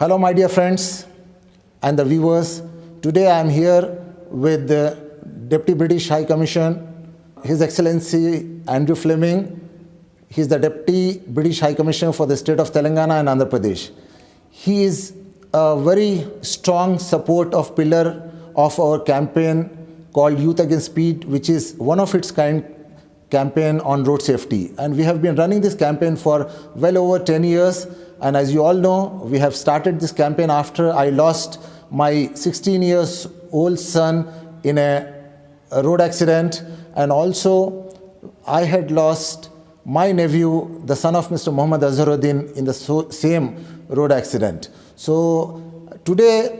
Hello, my dear friends and the viewers. Today I am here with the Deputy British High Commission, His Excellency Andrew Fleming. He is the Deputy British High Commissioner for the state of Telangana and Andhra Pradesh. He is a very strong support of pillar of our campaign called Youth Against Speed, which is one of its kind campaign on road safety. And we have been running this campaign for well over 10 years. And as you all know, we have started this campaign after I lost my 16 years old son in a road accident. And also I had lost my nephew, the son of Mr. Muhammad Azharuddin, in the same road accident. So today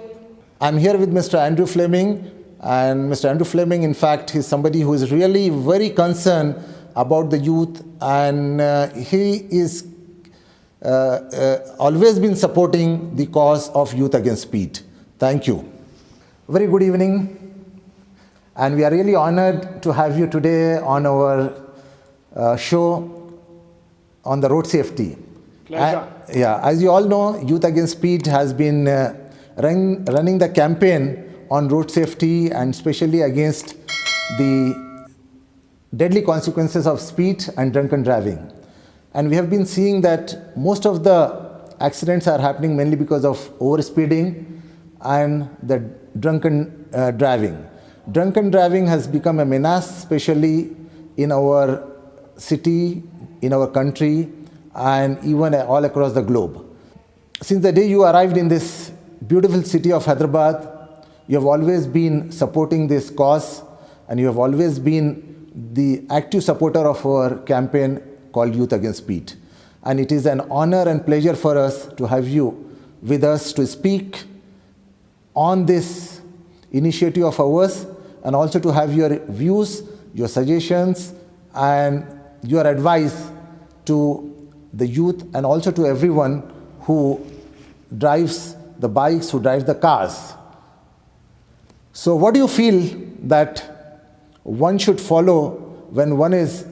I'm here with Mr. Andrew Fleming. And Mr. Andrew Fleming, in fact, is somebody who is really very concerned about the youth, and he is always been supporting the cause of Youth Against Speed. Thank you. Very good evening, and we are really honored to have you today on our show on the road safety. Pleasure. As you all know, Youth Against Speed has been running the campaign on road safety and especially against the deadly consequences of speed and drunken driving. And we have been seeing that most of the accidents are happening mainly because of overspeeding and the drunken driving. Drunken driving has become a menace, especially in our city, in our country, and even all across the globe. Since the day you arrived in this beautiful city of Hyderabad, you have always been supporting this cause, and you have always been the active supporter of our campaign called Youth Against Speed. And it is an honor and pleasure for us to have you with us to speak on this initiative of ours, and also to have your views, your suggestions, and your advice to the youth and also to everyone who drives the bikes, who drives the cars. So what do you feel that one should follow when one is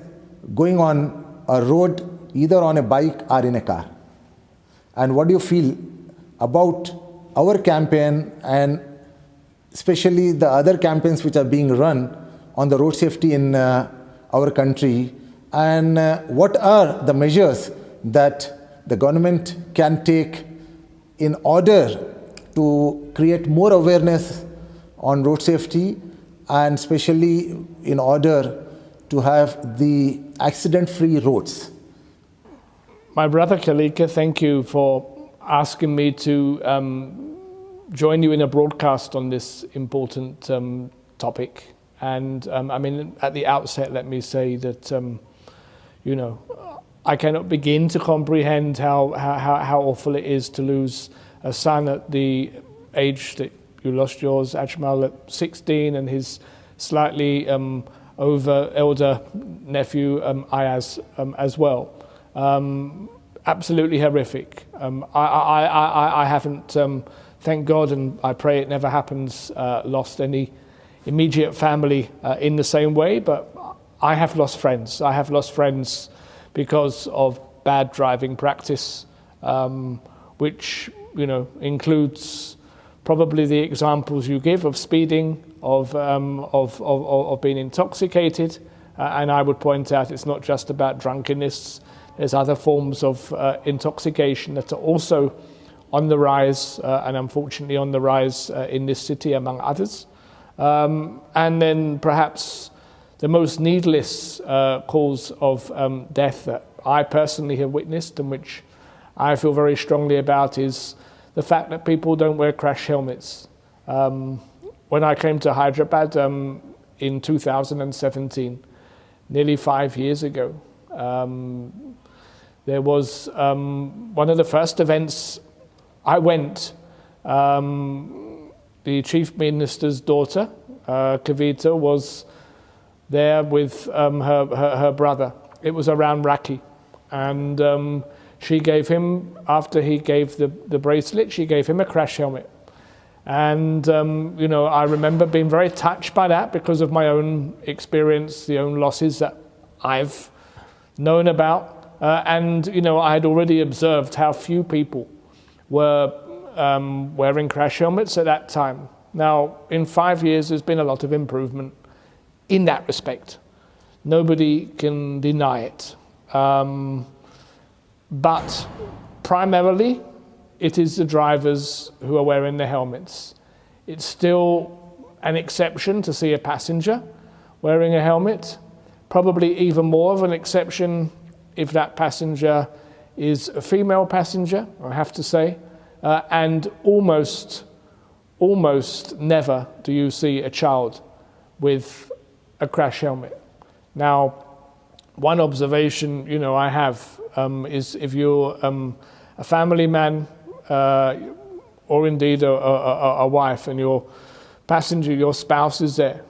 going on a road, either on a bike or in a car? And what do you feel about our campaign and especially the other campaigns which are being run on the road safety in our country? And what are the measures that the government can take in order to create more awareness on road safety, and especially in order to have the accident-free roads? My brother Kalika, thank you for asking me to join you in a broadcast on this important topic. And at the outset, let me say that, I cannot begin to comprehend how awful it is to lose a son at the age that you lost yours, Ajmal, at 16, and his slightly elder nephew, Ayaz, as well. Absolutely horrific. I haven't, thank God, and I pray it never happens, lost any immediate family in the same way, but I have lost friends. I have lost friends because of bad driving practice, which includes probably the examples you give of speeding, of being intoxicated, and I would point out it's not just about drunkenness. There's other forms of intoxication that are also on the rise, and unfortunately on the rise in this city, among others. And then perhaps the most needless cause of death that I personally have witnessed, and which I feel very strongly about, is the fact that people don't wear crash helmets. When I came to Hyderabad in 2017, nearly 5 years ago, there was one of the first events I went. The Chief Minister's daughter, Kavita, was there with her brother. It was around Rakhi, and she gave him, after he gave the bracelet, she gave him a crash helmet. And, I remember being very touched by that because of my own experience, the own losses that I've known about. I had already observed how few people were wearing crash helmets at that time. Now, in 5 years, there's been a lot of improvement in that respect. Nobody can deny it. But primarily, it is the drivers who are wearing the helmets. It's still an exception to see a passenger wearing a helmet, probably even more of an exception if that passenger is a female passenger, I have to say, and almost never do you see a child with a crash helmet. Now, one observation, I have is if you're a family man or indeed a wife and your passenger, your spouse is there,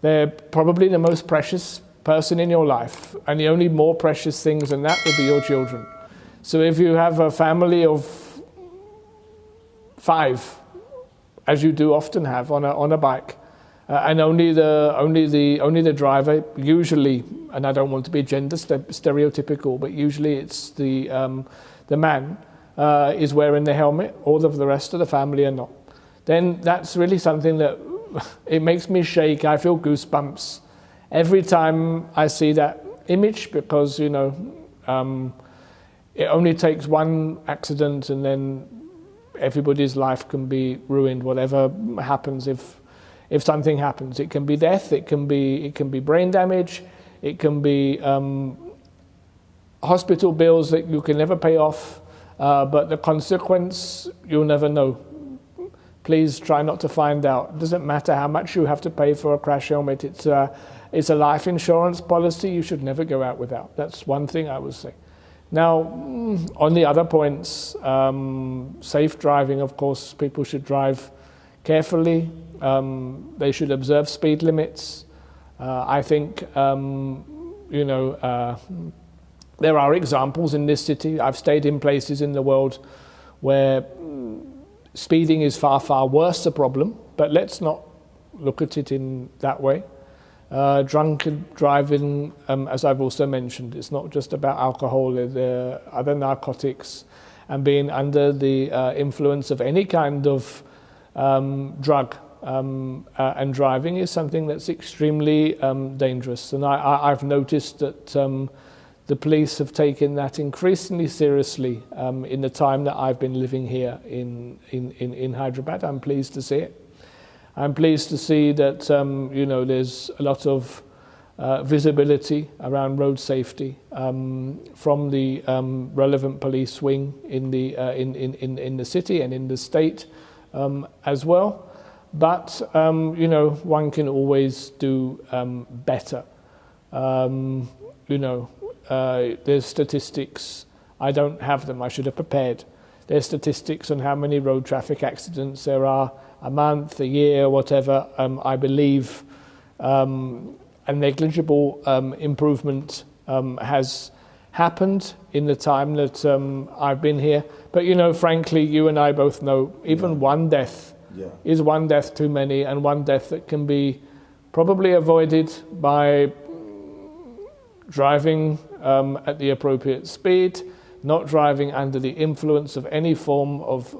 they're probably the most precious person in your life, and the only more precious things than that would be your children. So if you have a family of 5, as you do often have on a bike, and only the driver, usually, and I don't want to be gender stereotypical, but usually it's the man is wearing the helmet, all of the rest of the family are not. Then that's really something that it makes me shake. I feel goosebumps every time I see that image, because it only takes one accident and then everybody's life can be ruined. Whatever happens, if something happens, it can be death, it can be brain damage, it can be hospital bills that you can never pay off, but the consequence you'll never know. Please try not to find out. It doesn't matter how much you have to pay for a crash helmet. It's a life insurance policy you should never go out without. That's one thing I would say. Now, on the other points, safe driving, of course, people should drive carefully. They should observe speed limits. I think, there are examples in this city. I've stayed in places in the world where speeding is far, far worse a problem, but let's not look at it in that way. Drunken driving, as I've also mentioned, it's not just about alcohol, there are other narcotics, and being under the influence of any kind of drug and driving is something that's extremely dangerous. And I've noticed that the police have taken that increasingly seriously in the time that I've been living here in Hyderabad. I'm pleased to see it. I'm pleased to see that there's a lot of visibility around road safety from the relevant police wing in the city and in the state as well. But one can always do better. There's statistics. I don't have them. I should have prepared. There's statistics on how many road traffic accidents there are a month, a year, whatever. I believe a negligible improvement has happened in the time that I've been here. But frankly, you and I both know even one death is one death too many, and one death that can be probably avoided by driving at the appropriate speed, not driving under the influence of any form of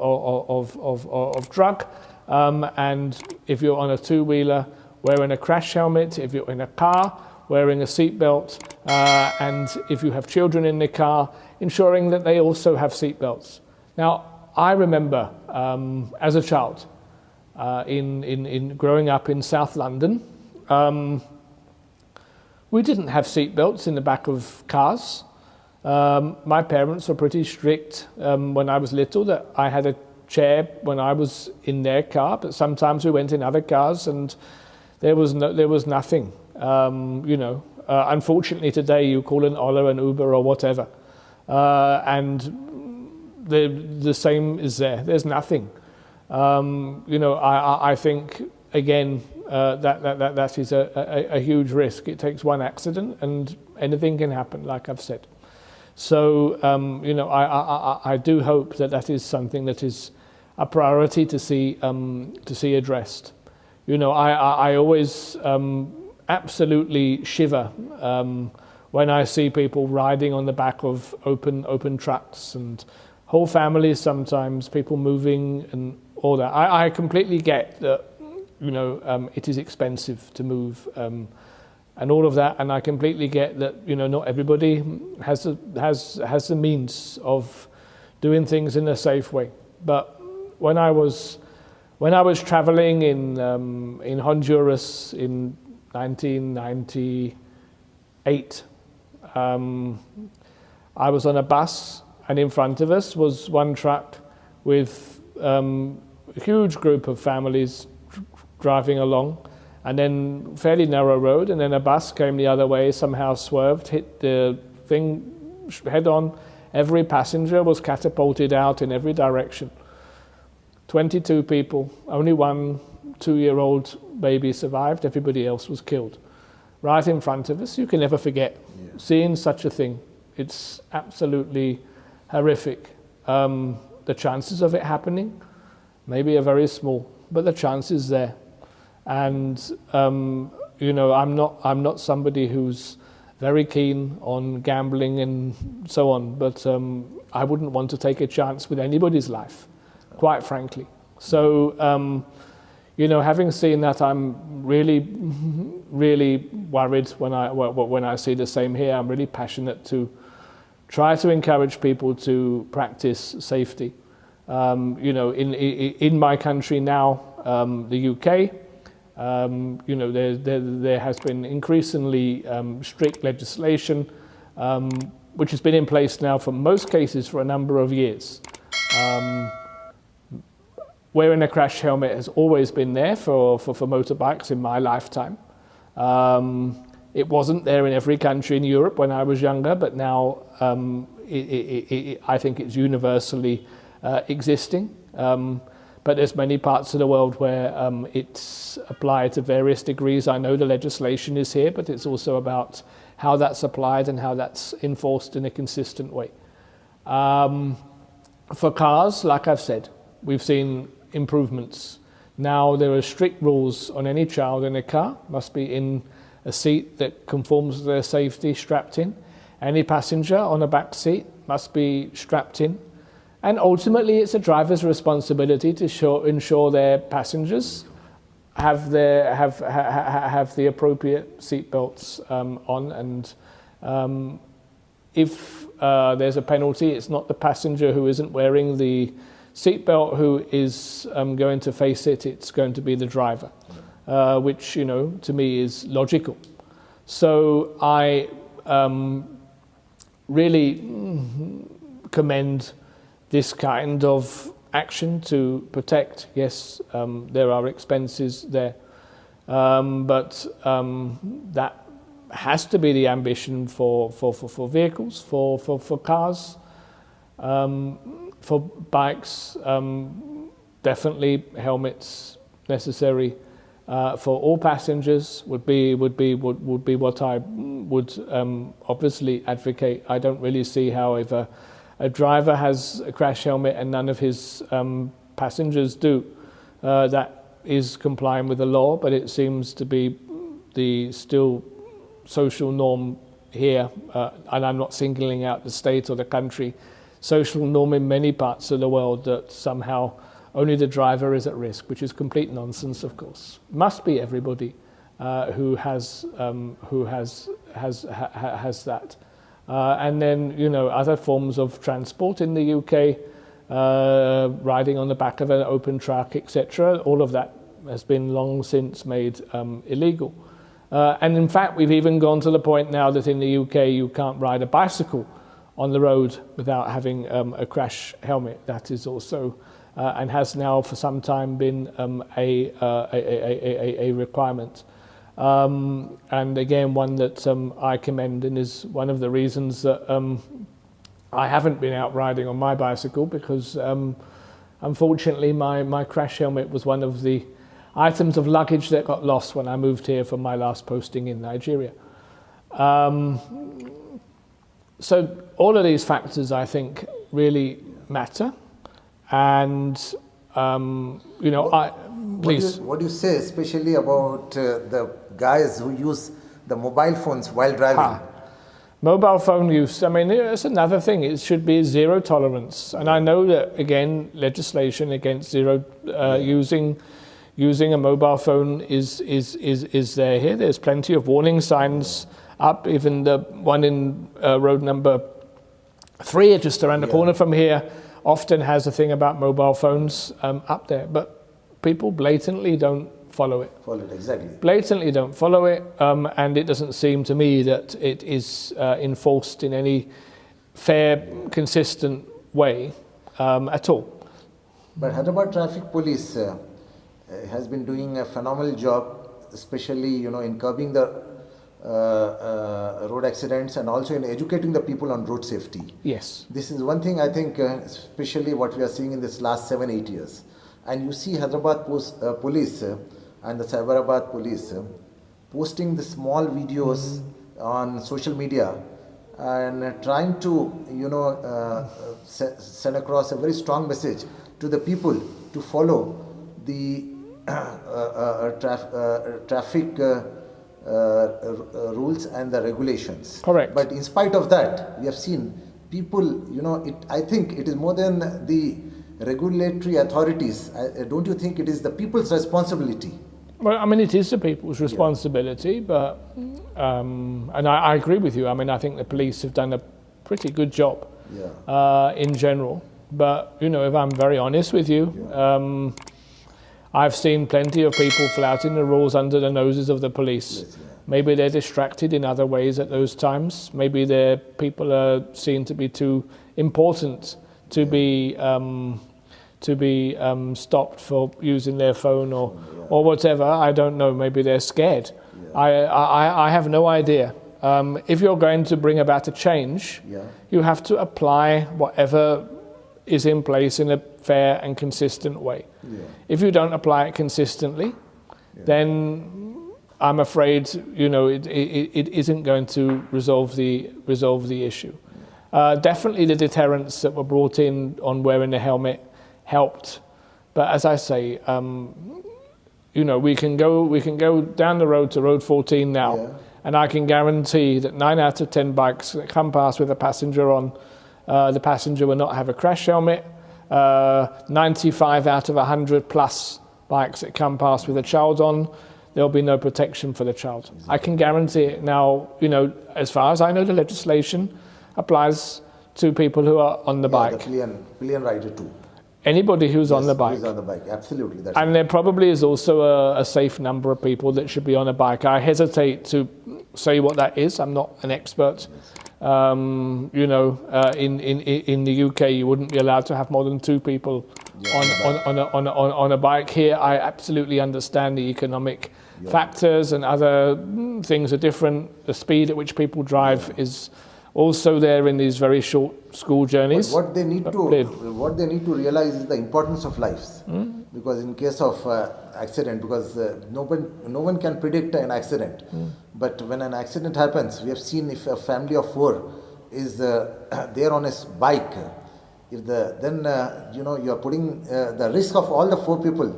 drug, and if you're on a two-wheeler, wearing a crash helmet, if you're in a car, wearing a seatbelt, and if you have children in the car, ensuring that they also have seatbelts. Now, I remember as a child, in growing up in South London, we didn't have seatbelts in the back of cars. My parents were pretty strict when I was little that I had a chair when I was in their car, but sometimes we went in other cars and there was nothing. Unfortunately today you call an Ola, an Uber or whatever, and the same is there. There's nothing. I think again that is a huge risk. It takes one accident and anything can happen, like I've said. So I do hope that is something that is a priority to see addressed. I always absolutely shiver when I see people riding on the back of open trucks and whole families sometimes, people moving and all that. I completely get that, it is expensive to move and all of that, and I completely get that, not everybody has the means of doing things in a safe way. But when I was traveling in Honduras in 1998, I was on a bus, and in front of us was one truck with a huge group of families driving along, and then fairly narrow road, and then a bus came the other way, somehow swerved, hit the thing head on. Every passenger was catapulted out in every direction. 22 people, only one 2-year-old baby survived, everybody else was killed. Right in front of us. You can never forget seeing such a thing. It's absolutely horrific. The chances of it happening maybe are very small, but the chance is there. And I'm not somebody who's very keen on gambling and so on, but I wouldn't want to take a chance with anybody's life, quite frankly. So, having seen that, I'm really, really worried when I see the same here. I'm really passionate to try to encourage people to practice safety. In my country now, the UK, there has been increasingly strict legislation, which has been in place now for most cases for a number of years. Wearing a crash helmet has always been there for motorbikes in my lifetime. It wasn't there in every country in Europe when I was younger, but now I think it's universally existing. But there's many parts of the world where it's applied to various degrees. I know the legislation is here, but it's also about how that's applied and how that's enforced in a consistent way. For cars, like I've said, we've seen improvements. Now there are strict rules on any child in a car, must be in a seat that conforms to their safety, strapped in. Any passenger on a back seat must be strapped in. And ultimately, it's a driver's responsibility to ensure their passengers have the appropriate seatbelts on. And if there's a penalty, it's not the passenger who isn't wearing the seatbelt who is going to face it. It's going to be the driver, which to me is logical. So I really commend this kind of action to protect. Yes, there are expenses there, but that has to be the ambition for vehicles, for cars, for bikes. Definitely helmets necessary for all passengers would be what I would obviously advocate. I don't really see how if a driver has a crash helmet and none of his passengers do, that is complying with the law, but it seems to be the still social norm here, and I'm not singling out the state or the country, social norm in many parts of the world that somehow only the driver is at risk, which is complete nonsense, of course. Must be everybody who has that. And then, other forms of transport in the UK, riding on the back of an open truck, etc. All of that has been long since made illegal. And in fact, we've even gone to the point now that in the UK you can't ride a bicycle on the road without having a crash helmet. That is also and has now for some time been a requirement. And again, one that I commend, and is one of the reasons that I haven't been out riding on my bicycle, because unfortunately my crash helmet was one of the items of luggage that got lost when I moved here from my last posting in Nigeria. So all of these factors, I think, really matter. And, please. What do you say especially about the guys who use the mobile phones while driving? Mobile phone use, I mean, it's another thing. It should be zero tolerance. And I know that, again, legislation against zero using a mobile phone is there here. There's plenty of warning signs up. Even the one in road number 3, just around the corner from here, often has a thing about mobile phones up there. But people blatantly don't follow it. Follow it, exactly. Blatantly don't follow it, and it doesn't seem to me that it is enforced in any fair, consistent way at all. But Hyderabad Traffic Police has been doing a phenomenal job, especially in curbing the road accidents and also in educating the people on road safety. Yes. This is one thing I think, especially what we are seeing in this last 7-8 years. And you see Hyderabad Police and the Cyberabad Police posting the small videos on social media and trying to send across a very strong message to the people to follow the traffic rules and the regulations. Correct. But in spite of that, we have seen people, I think it is more than the regulatory authorities. Don't you think it is the people's responsibility? Well, I mean, it is the people's responsibility, but, and I agree with you. I mean, I think the police have done a pretty good job in general. But, if I'm very honest with you, I've seen plenty of people flouting the rules under the noses of the police. Yes, Maybe they're distracted in other ways at those times. Maybe their people are seen to be too important to be stopped for using their phone or whatever. I don't know. Maybe they're scared. I have no idea. If you're going to bring about a change, you have to apply whatever is in place in a fair and consistent way. If you don't apply it consistently, then I'm afraid it isn't going to resolve the issue. Definitely the deterrents that were brought in on wearing the helmet helped, but as I say, we can go down the road to Road 14 now, and I can guarantee that 9 out of 10 bikes that come past with a passenger on, the passenger will not have a crash helmet. 95 out of 100 plus bikes that come past with a child on, there'll be no protection for the child. Exactly. I can guarantee it. Now, as far as I know, the legislation applies to people who are on the bike. The pillion rider too. Anybody who's on the bike. Who's on the bike, absolutely. That's and there probably is also a safe number of people that should be on a bike. I hesitate to say what that is. I'm not an expert. In the UK, you wouldn't be allowed to have more than 2 people on a bike. Here, I absolutely understand the economic factors and other things are different. The speed at which people drive is also there in these very short school journeys. But what they need to realize is the importance of lives. Because in case of accident, because no one can predict an accident. But when an accident happens, we have seen if a family of 4 is there on a bike, then you are putting the risk of all the 4 people,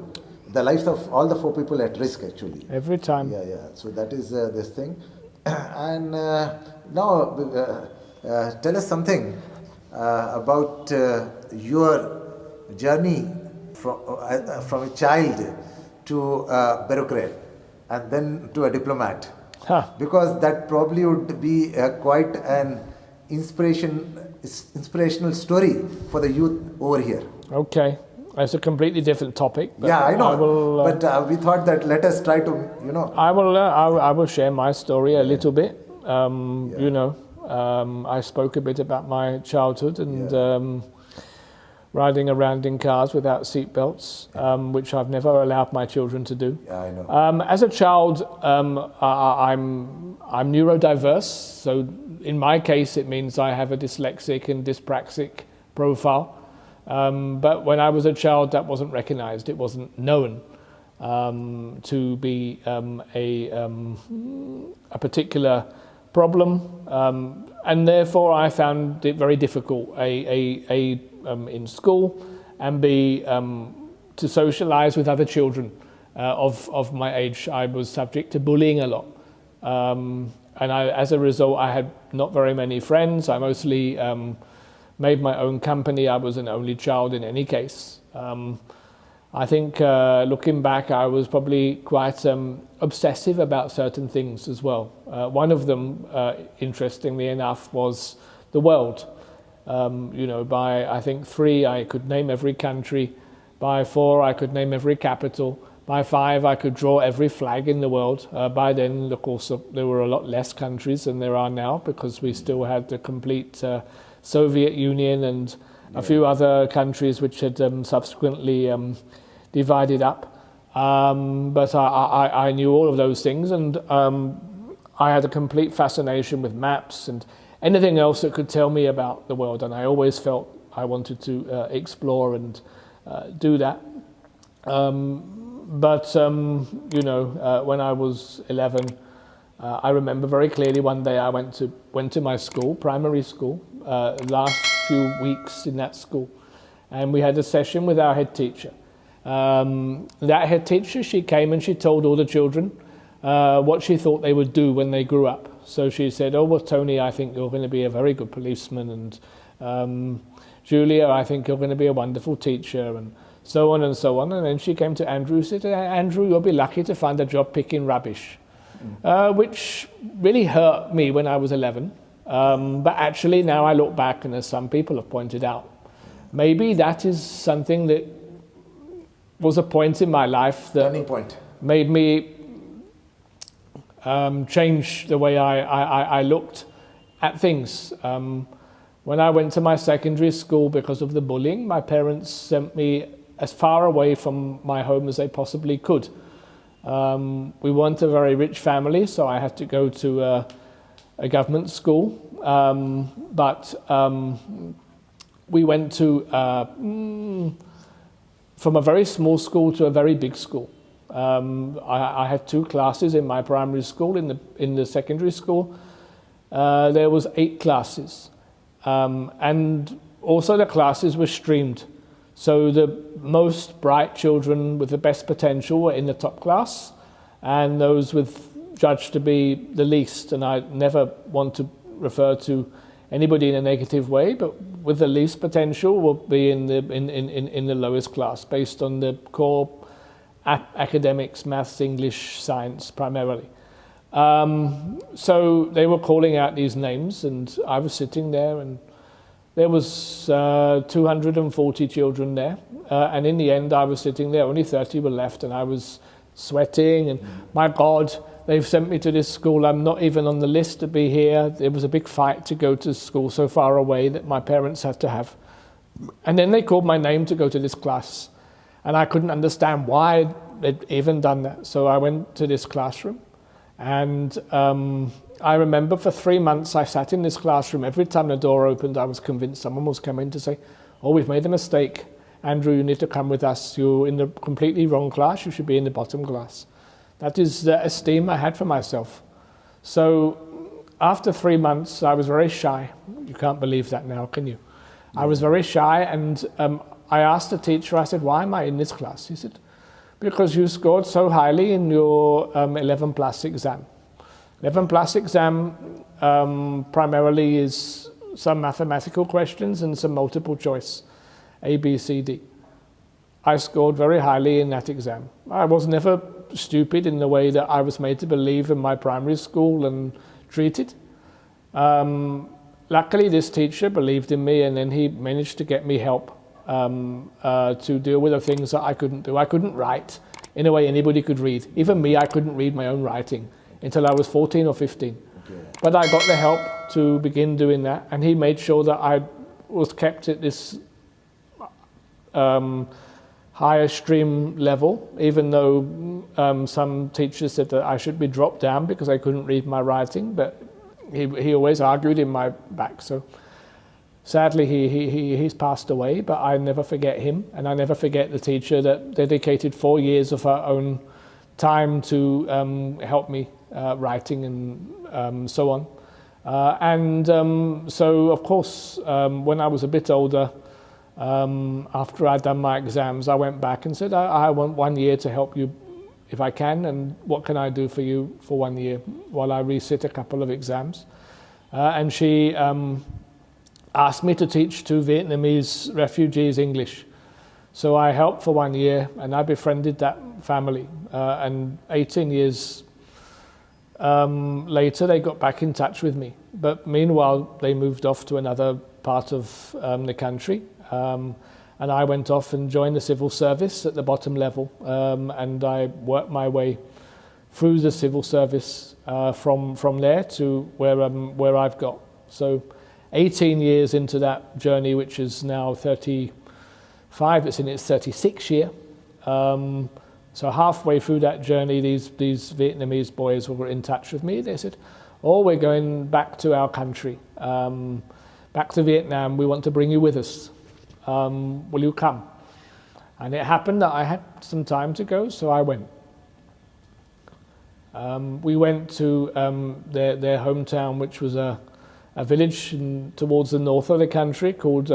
the lives of all the 4 people at risk actually. Every time. So that is this thing. And now tell us something about your journey from a child to a bureaucrat and then to a diplomat. Because that probably would be quite an inspirational story for the youth over here. Okay, it's a completely different topic. But I know. But we thought that let us try to, I will share my story a little bit. I spoke a bit about my childhood and riding around in cars without seatbelts, which I've never allowed my children to do. I know. As a child, I'm neurodiverse, so in my case it means I have a dyslexic and dyspraxic profile. But when I was a child, that wasn't recognized. It wasn't known to be a particular problem, and therefore I found it very difficult in school and to socialize with other children of my age. I was subject to bullying a lot, as a result, I had not very many friends. I mostly made my own company. I was an only child in any case. I think looking back, I was probably quite obsessive about certain things as well. One of them, interestingly enough, was the world. By I think 3, I could name every country. By 4, I could name every capital. By 5, I could draw every flag in the world. By then, of course, there were a lot less countries than there are now, because we still had the complete Soviet Union and a few other countries which had subsequently divided up. But I knew all of those things, and I had a complete fascination with maps and anything else that could tell me about the world, and I always felt I wanted to explore and do that. When I was 11, I remember very clearly one day I went to my school, primary school, last few weeks in that school, and we had a session with our head teacher. That head teacher, she came and she told all the children what she thought they would do when they grew up. So she said, "Oh, well, Tony, I think you're going to be a very good policeman, and Julia, I think you're going to be a wonderful teacher," and so on and so on. And then she came to Andrew and said, "Andrew, you'll be lucky to find a job picking rubbish," which really hurt me when I was 11. But actually now I look back, and as some people have pointed out, maybe that is something that was a point in my life that turning point made me change the way I looked at things. When I went to my secondary school, because of the bullying, my parents sent me as far away from my home as they possibly could. We weren't a very rich family, so I had to go to a government school. But we went to from a very small school to a very big school. I had 2 classes in my primary school. In the secondary school, there was 8 classes, and also the classes were streamed. So the most bright children with the best potential were in the top class, and those with judged to be the least. And I never want to refer to anybody in a negative way, but with the least potential will be in the lowest class, based on the core academics, maths, English, science primarily. So they were calling out these names, and I was sitting there, and there was 240 children there, and in the end I was sitting there, only 30 were left, and I was sweating, and my God, they've sent me to this school, I'm not even on the list to be here. There was a big fight to go to school so far away that my parents had to have. And then they called my name to go to this class, and I couldn't understand why they'd even done that. So I went to this classroom, and I remember for 3 months I sat in this classroom. Every time the door opened, I was convinced someone was coming to say, "Oh, we've made a mistake. Andrew, you need to come with us. You're in the completely wrong class. You should be in the bottom class." That is the esteem I had for myself. So after 3 months, I was very shy. You can't believe that now, can you? I was very shy, and I asked the teacher, I said, "Why am I in this class?" He said, "Because you scored so highly in your 11 plus exam." 11 plus exam primarily is some mathematical questions and some multiple choice, A, B, C, D. I scored very highly in that exam. I was never stupid in the way that I was made to believe in my primary school and treated. Luckily, this teacher believed in me, and then he managed to get me help to deal with the things that I couldn't do. I couldn't write in a way anybody could read. Even me, I couldn't read my own writing until I was 14 or 15. Okay. But I got the help to begin doing that, and he made sure that I was kept at this higher stream level, even though some teachers said that I should be dropped down because I couldn't read my writing, but he always argued in my back. So sadly he's passed away, but I never forget him, and I never forget the teacher that dedicated 4 years of her own time to help me writing and so on. So of course when I was a bit older, after I'd done my exams, I went back and said, I want 1 year to help you if I can, and what can I do for you for 1 year while I resit a couple of exams. And she asked me to teach 2 Vietnamese refugees English. So I helped for 1 year, and I befriended that family. And 18 years later, they got back in touch with me. But meanwhile, they moved off to another part of the country. And I went off and joined the civil service at the bottom level. And I worked my way through the civil service from there to where I've got. So 18 years into that journey, which is now 35, it's in its 36th year. So halfway through that journey, these Vietnamese boys were in touch with me. They said, "Oh, we're going back to our country, back to Vietnam. We want to bring you with us. Will you come?" And it happened that I had some time to go, so I went. We went to their hometown, which was a village towards the north of the country called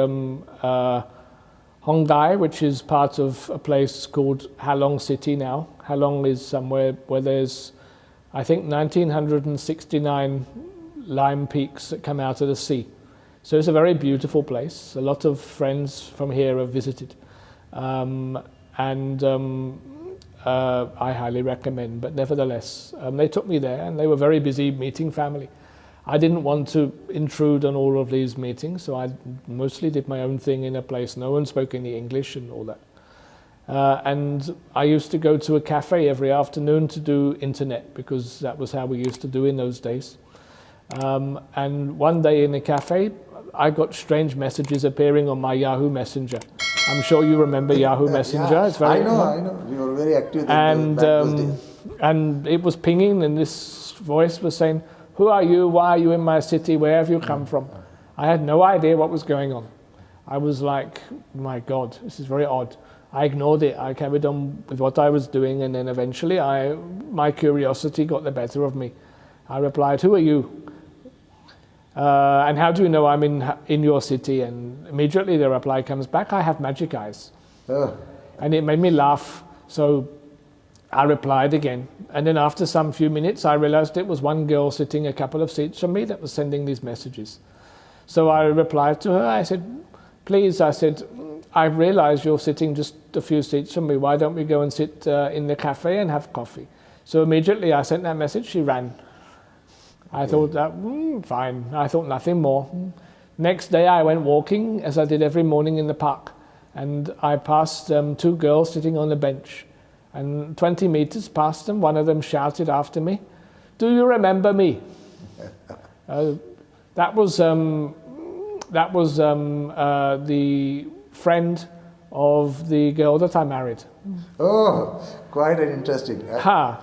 Hong Dai, which is part of a place called Ha Long City now. Ha Long is somewhere where there's, I think, 1,969 lime peaks that come out of the sea. So it's a very beautiful place. A lot of friends from here have visited. I highly recommend, but nevertheless, they took me there, and they were very busy meeting family. I didn't want to intrude on all of these meetings, so I mostly did my own thing in a place. No one spoke any English and all that. And I used to go to a cafe every afternoon to do internet, because that was how we used to do in those days. And one day in the cafe, I got strange messages appearing on my Yahoo Messenger. I'm sure you remember Yahoo Messenger. Yeah, it's very I know. We were very active back those days. And it was pinging, and this voice was saying, "Who are you? Why are you in my city? Where have you come from?" I had no idea what was going on. I was like, my God, this is very odd. I ignored it. I carried on with what I was doing, and then eventually my curiosity got the better of me. I replied, "Who are you? And how do you know I'm in your city?" And immediately the reply comes back, "I have magic eyes." Oh. And it made me laugh. So I replied again. And then after some few minutes, I realized it was one girl sitting a couple of seats from me that was sending these messages. So I replied to her. I said, "Please," I said, "I've realized you're sitting just a few seats from me. Why don't we go and sit in the cafe and have coffee?" So immediately I sent that message. She ran. I thought that, fine. I thought nothing more. Next day I went walking, as I did every morning in the park, and I passed 2 girls sitting on a bench. And 20 meters past them, one of them shouted after me, "Do you remember me?" That was the friend of the girl that I married. Oh, quite an interesting.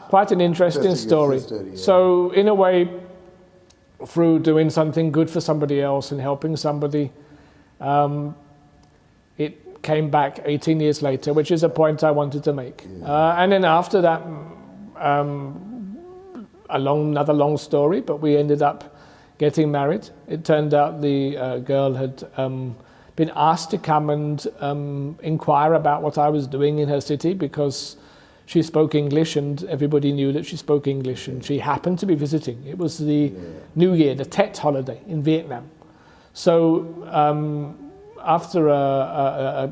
Quite an interesting story. Yeah. So in a way, through doing something good for somebody else and helping somebody, it came back 18 years later, which is a point I wanted to make. Yeah. And then after that, another long story, but we ended up getting married. It turned out the girl had been asked to come and inquire about what I was doing in her city, because she spoke English and everybody knew that she spoke English, and she happened to be visiting. It was the New Year, the Tet holiday in Vietnam. So after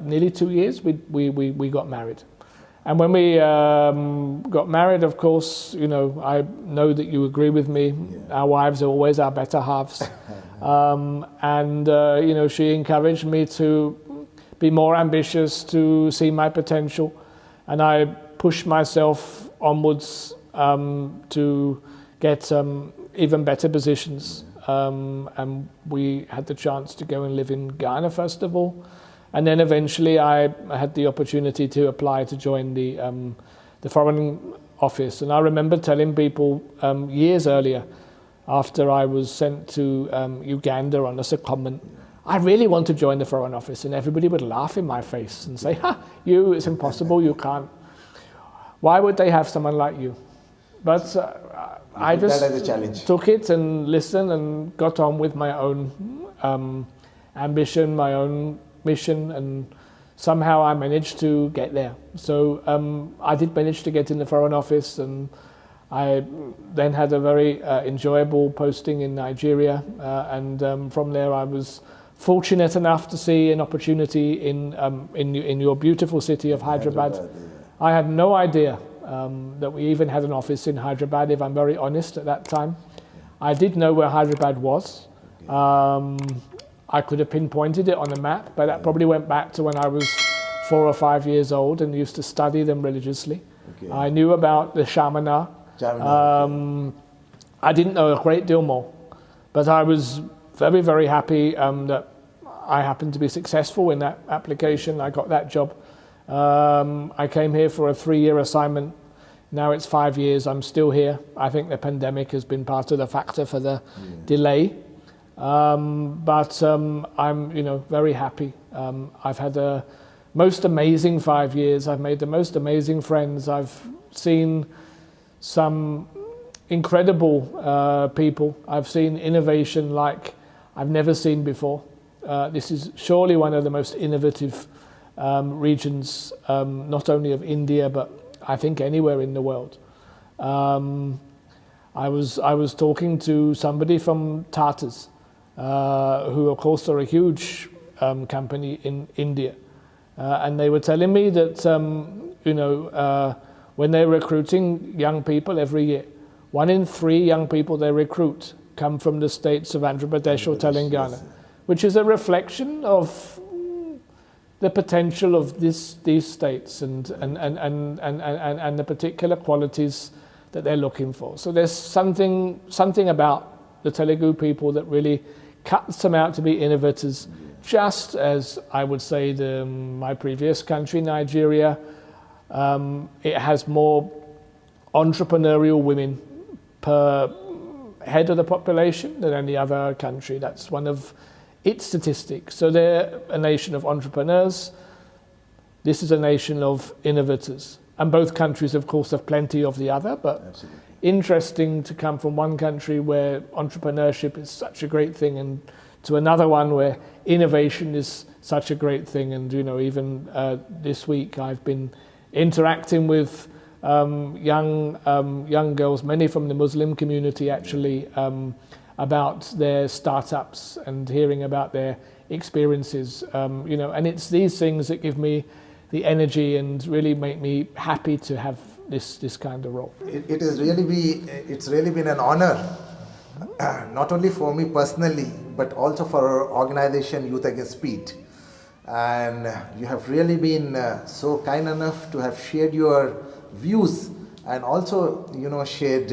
nearly 2 years, we got married. And when we got married, of course, you know, I know that you agree with me. Our wives are always our better halves. You know, she encouraged me to be more ambitious, to see my potential. And I pushed myself onwards to get even better positions. And we had the chance to go and live in Ghana, first of all. And then eventually I had the opportunity to apply to join the Foreign Office. And I remember telling people years earlier, after I was sent to Uganda on a secondment, I really want to join the Foreign Office. And everybody would laugh in my face and say, it's impossible, you can't. Why would they have someone like you? But I just took it and listened and got on with my own ambition, my own mission, and somehow I managed to get there. So I did manage to get in the Foreign Office, and I then had a very enjoyable posting in Nigeria, and from there I was fortunate enough to see an opportunity in your beautiful city of Hyderabad. I had no idea that we even had an office in Hyderabad, if I'm very honest, at that time. I did know where Hyderabad was. I could have pinpointed it on a map, but that probably went back to when I was 4 or 5 years old and used to study them religiously. I knew about the Shamana. I didn't know a great deal more, but I was very, very happy that I happened to be successful in that application. I got that job. I came here for a 3-year assignment. Now it's 5 years. I'm still here. I think the pandemic has been part of the factor for the delay. But I'm, very happy. I've had a most amazing 5 years. I've made the most amazing friends. I've seen some incredible people. I've seen innovation like I've never seen before. This is surely one of the most innovative regions, not only of India, but I think anywhere in the world. I was talking to somebody from Tatas, who of course are a huge company in India, and they were telling me that when they're recruiting young people every year, 1 in 3 young people they recruit come from the states of Andhra Pradesh or Telangana, which is a reflection of the potential of these states and the particular qualities that they're looking for. So there's something about the Telugu people that really cuts them out to be innovators, just as I would say my previous country, Nigeria, it has more entrepreneurial women per head of the population than any other country. That's one of its statistics. So they're a nation of entrepreneurs. This is a nation of innovators. And both countries, of course, have plenty of the other, but absolutely interesting to come from one country where entrepreneurship is such a great thing and to another one where innovation is such a great thing. And, even this week I've been interacting with young girls, many from the Muslim community actually, about their startups and hearing about their experiences, and it's these things that give me the energy and really make me happy to have this kind of role. It's really been an honor, not only for me personally, but also for our organization Youth Against Speed. And you have really been so kind enough to have shared your views and also, shared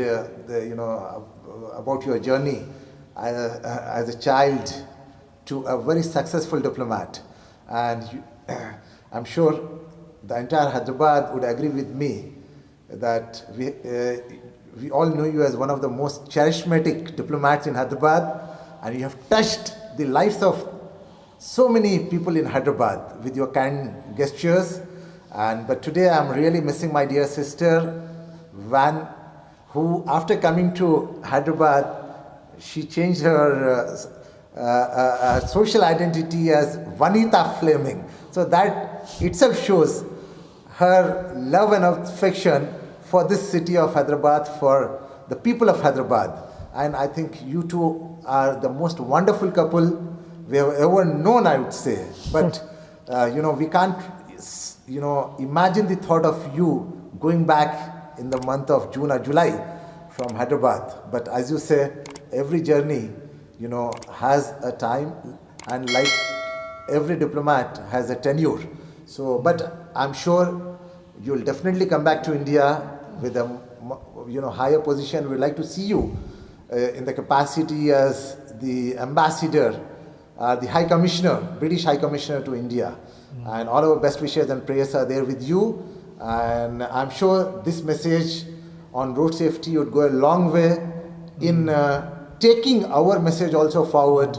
about your journey as a child to a very successful diplomat. And I'm sure the entire Hyderabad would agree with me that we all know you as one of the most charismatic diplomats in Hyderabad, and you have touched the lives of so many people in Hyderabad with your kind gestures. But today I'm really missing my dear sister Van, who after coming to Hyderabad, she changed her social identity as Vanita Fleming. So that itself shows her love and affection for this city of Hyderabad, for the people of Hyderabad. And I think you two are the most wonderful couple we have ever known, I would say. But, we can't, imagine the thought of you going back in the month of June or July from Hyderabad. But as you say, every journey, has a time, and like every diplomat has a tenure. So, but I'm sure you'll definitely come back to India with a, higher position. We'd like to see you in the capacity as the ambassador, the High Commissioner, British High Commissioner to India. And all our best wishes and prayers are there with you. And I'm sure this message on road safety would go a long way in taking our message also forward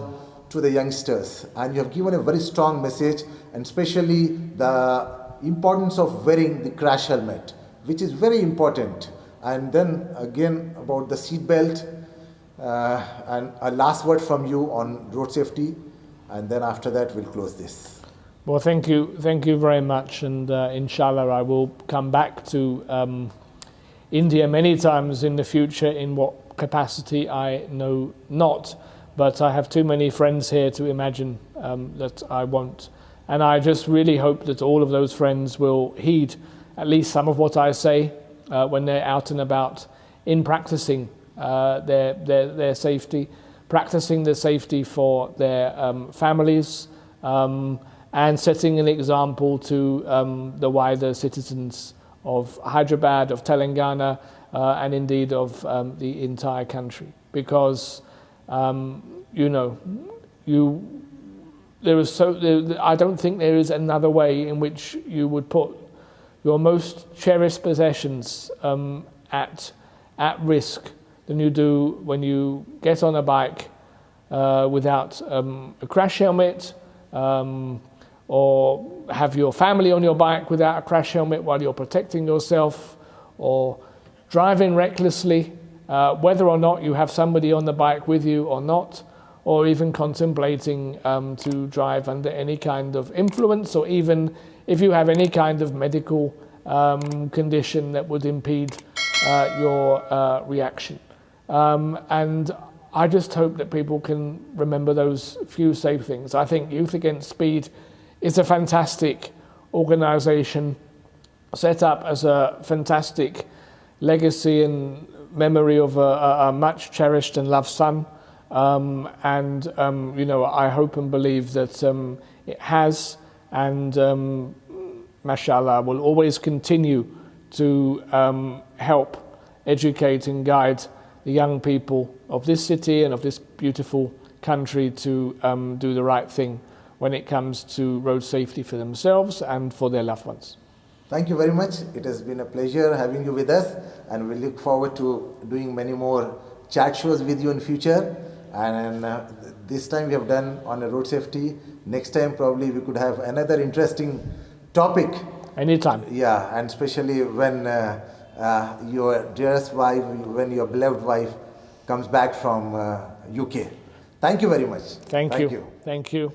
to the youngsters. And you have given a very strong message, and especially the importance of wearing the crash helmet, which is very important. And then again about the seat belt, and a last word from you on road safety, and then after that we'll close this. Well, thank you very much, and inshallah I will come back to India many times in the future. In what capacity, I know not, but I have too many friends here to imagine that I won't. And I just really hope that all of those friends will heed at least some of what I say when they're out and about in practicing their safety, practicing the safety for their families, and setting an example to the wider citizens of Hyderabad, of Telangana, and indeed of the entire country. Because, you know, I don't think there is another way in which you would put your most cherished possessions at risk than you do when you get on a bike without a crash helmet, or have your family on your bike without a crash helmet while you're protecting yourself, or driving recklessly, whether or not you have somebody on the bike with you or not, or even contemplating to drive under any kind of influence, or even if you have any kind of medical condition that would impede your reaction. And I just hope that people can remember those few safe things. I think Youth Against Speed is a fantastic organization set up as a fantastic legacy and memory of a much cherished and loved son. You know, I hope and believe that it has, and mashallah, will always continue to help educate and guide the young people of this city and of this beautiful country to do the right thing when it comes to road safety for themselves and for their loved ones. Thank you very much. It has been a pleasure having you with us, and we look forward to doing many more chat shows with you in future. And this time we have done on a road safety. Next time probably we could have another interesting topic. Anytime. Yeah, and especially when your dearest wife, when your beloved wife comes back from UK. Thank you very much. Thank you. Thank you.